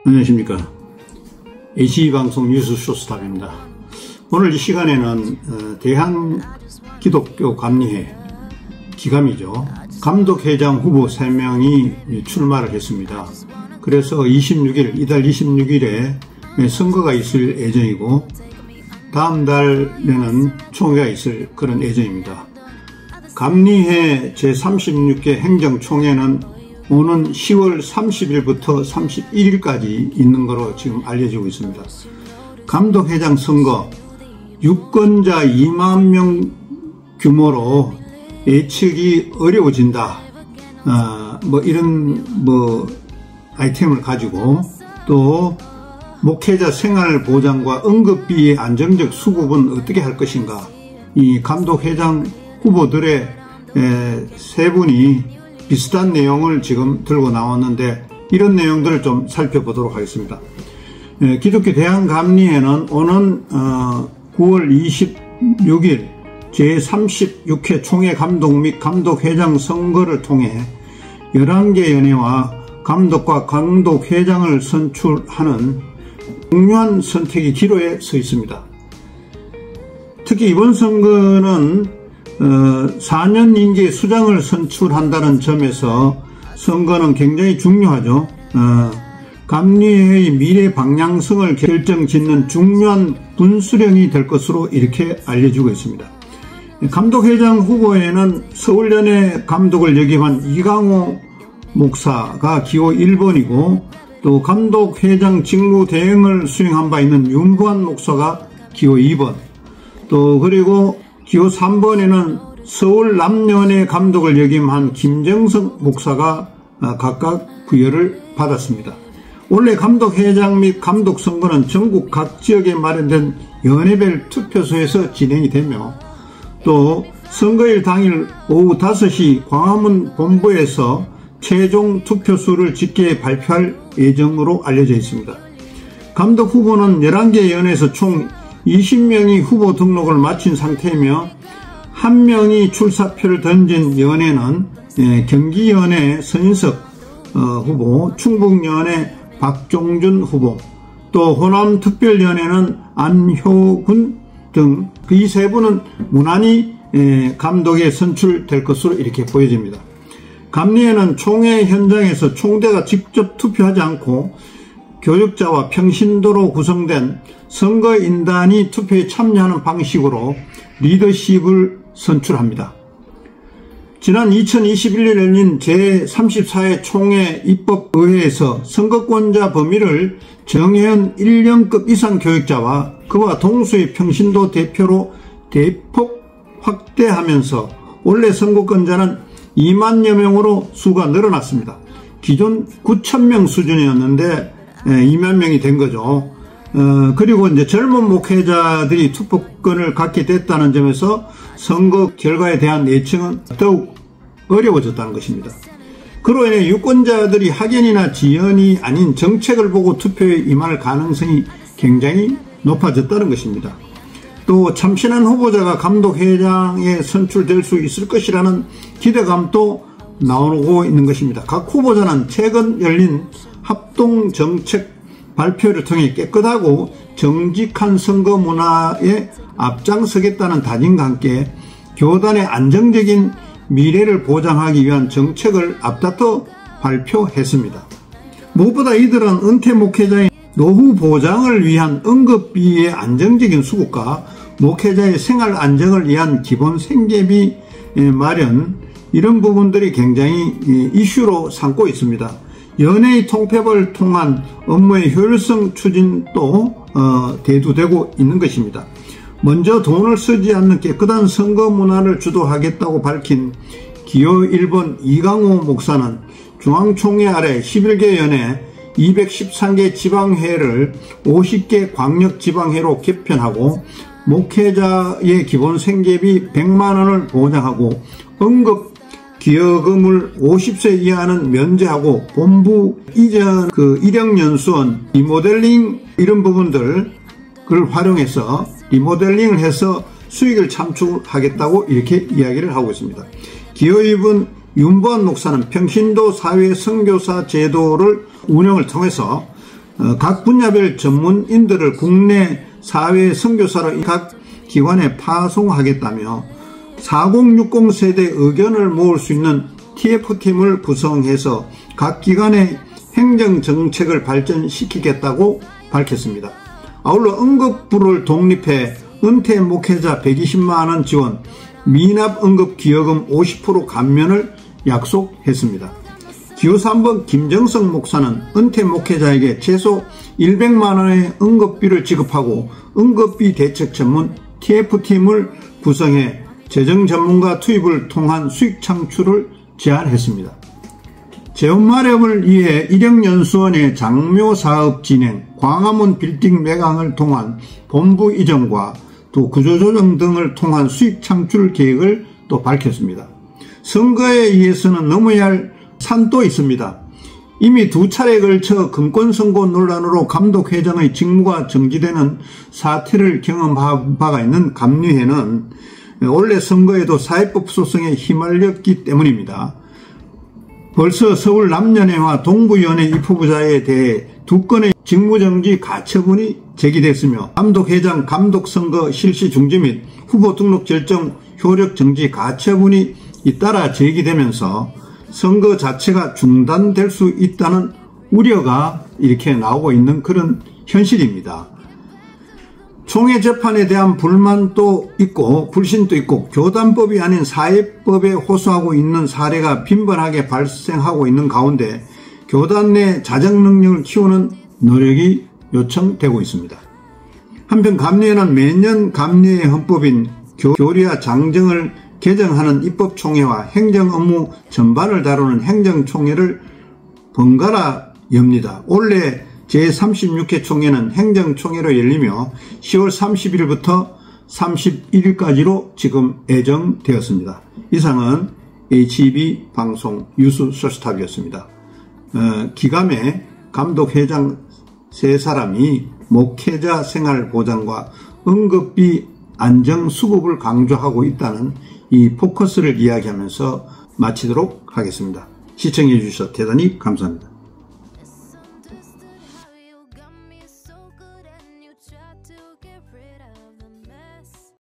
안녕하십니까. HB방송 뉴스 쇼스탑입니다. 오늘 이 시간에는 대한기독교 감리회 기감이죠. 감독회장 후보 3명이 출마를 했습니다. 그래서 이달 26일에 선거가 있을 예정이고 다음 달에는 총회가 있을 그런 예정입니다. 감리회 제36개 행정총회는 오는 10월 30일부터 31일까지 있는 것으로 지금 알려지고 있습니다. 감독회장 선거 유권자 2만 명 규모로 예측이 어려워진다. 이런 아이템을 가지고 또 목회자 생활보장과 응급비의 안정적 수급은 어떻게 할 것인가. 이 감독회장 후보들의 세 분이 비슷한 내용을 지금 들고 나왔는데 이런 내용들을 좀 살펴보도록 하겠습니다. 기독교 대한감리회는 오는 9월 26일 제36회 총회 감독 및 감독회장 선거를 통해 11개 연회와 감독과 감독회장을 선출하는 중요한 선택의 기로에 서 있습니다. 특히 이번 선거는 4년 임기의 수장을 선출한다는 점에서 선거는 굉장히 중요하죠. 감리회의 미래 방향성을 결정짓는 중요한 분수령이 될 것으로 이렇게 알려지고 있습니다. 감독회장 후보에는 서울연회 감독을 역임한 이강호 목사가 기호 1번이고 또 감독회장 직무 대행을 수행한 바 있는 윤보한 목사가 기호 2번, 또 그리고 기호 3번에는 서울남연회 감독을 역임한 김정석 목사가 각각 부여를 받았습니다. 원래 감독회장 및 감독 선거는 전국 각 지역에 마련된 연회별 투표소에서 진행이 되며 또 선거일 당일 오후 5시 광화문 본부에서 최종 투표수를 집계 발표할 예정으로 알려져 있습니다. 감독 후보는 11개 연회에서 총 20명이 후보 등록을 마친 상태이며 1명이 출사표를 던진 연회는 경기연회 서인석 후보, 충북연회 박종준 후보, 또 호남특별연회는 안효군 등 이 세 분은 무난히 감독에 선출될 것으로 이렇게 보여집니다. 감리회는 총회 현장에서 총대가 직접 투표하지 않고 교역자와 평신도로 구성된 선거인단이 투표에 참여하는 방식으로 리더십을 선출합니다. 지난 2021년 열린 제34회 총회 입법의회에서 선거권자 범위를 정해온 1년급 이상 교역자와 그와 동수의 평신도 대표로 대폭 확대하면서 원래 선거권자는 2만여 명으로 수가 늘어났습니다. 기존 9,000명 수준이었는데 2만 명이 된 거죠. 그리고 이제 젊은 목회자들이 투표권을 갖게 됐다는 점에서 선거 결과에 대한 예측은 더욱 어려워졌다는 것입니다. 그로 인해 유권자들이 학연이나 지연이 아닌 정책을 보고 투표에 임할 가능성이 굉장히 높아졌다는 것입니다. 또 참신한 후보자가 감독회장에 선출될 수 있을 것이라는 기대감도 나오고 있는 것입니다. 각 후보자는 최근 열린 합동정책 발표를 통해 깨끗하고 정직한 선거 문화에 앞장서겠다는 다짐과 함께 교단의 안정적인 미래를 보장하기 위한 정책을 앞다퉈 발표했습니다. 무엇보다 이들은 은퇴 목회자의 노후 보장을 위한 응급비의 안정적인 수급과 목회자의 생활 안정을 위한 기본 생계비 마련, 이런 부분들이 굉장히 이슈로 삼고 있습니다. 연회의 통폐합을 통한 업무의 효율성 추진도 대두되고 있는 것입니다. 먼저 돈을 쓰지 않는 깨끗한 선거 문화를 주도하겠다고 밝힌 기호 1번 이강호 목사는 중앙총회 아래 11개 연회 213개 지방회를 50개 광역지방회로 개편하고 목회자의 기본 생계비 100만 원을 보장하고 응급 기여금을 50세 이하는 면제하고 본부 이전 이력연수원 리모델링 이런 부분들을 활용해서 리모델링을 해서 수익을 창출하겠다고 이렇게 이야기를 하고 있습니다. 기호 2번 윤보한 목사는 평신도 사회 선교사 제도를 운영을 통해서 각 분야별 전문인들을 국내 사회 선교사로 각 기관에 파송하겠다며 4060 세대 의견을 모을 수 있는 TF팀을 구성해서 각 기관의 행정정책을 발전시키겠다고 밝혔습니다. 아울러 응급부를 독립해 은퇴 목회자 120만원 지원, 미납 응급기여금 50% 감면을 약속했습니다. 기호 3번 김정석 목사는 은퇴 목회자에게 최소 100만원의 응급비를 지급하고 응급비 대책 전문 TF팀을 구성해 재정 전문가 투입을 통한 수익 창출을 제안했습니다. 재원 마련을 위해 일영연수원의 장묘사업 진행, 광화문 빌딩 매각을 통한 본부 이전과 또 구조조정 등을 통한 수익 창출 계획을 또 밝혔습니다. 선거에 의해서는 넘어야 할 산도 있습니다. 이미 2차례에 걸쳐 금권선고 논란으로 감독회장의 직무가 정지되는 사태를 경험한 바가 있는 감리회는 올해 선거에도 사회법 소송에 휘말렸기 때문입니다. 벌써 서울 남녀회와 동부위원회 입후보자에 대해 2건의 직무정지 가처분이 제기됐으며 감독회장 감독선거 실시 중지 및 후보 등록 결정 효력 정지 가처분이 잇따라 제기되면서 선거 자체가 중단될 수 있다는 우려가 이렇게 나오고 있는 그런 현실입니다. 총회 재판에 대한 불만도 있고 불신도 있고 교단법이 아닌 사회법에 호소하고 있는 사례가 빈번하게 발생하고 있는 가운데 교단 내 자정 능력을 키우는 노력이 요청되고 있습니다. 한편 감리회는 매년 감리회 헌법인 교리와 장정을 개정하는 입법총회와 행정업무 전반을 다루는 행정총회를 번갈아 엽니다. 올해 제36회 총회는 행정총회로 열리며 10월 30일부터 31일까지로 지금 예정되었습니다. 이상은 HEB 방송 유수소스탑이었습니다. 기감의 감독회장 3사람이 목회자 생활보장과 응급비 안정수급을 강조하고 있다는 이 포커스를 이야기하면서 마치도록 하겠습니다. 시청해 주셔서 대단히 감사합니다.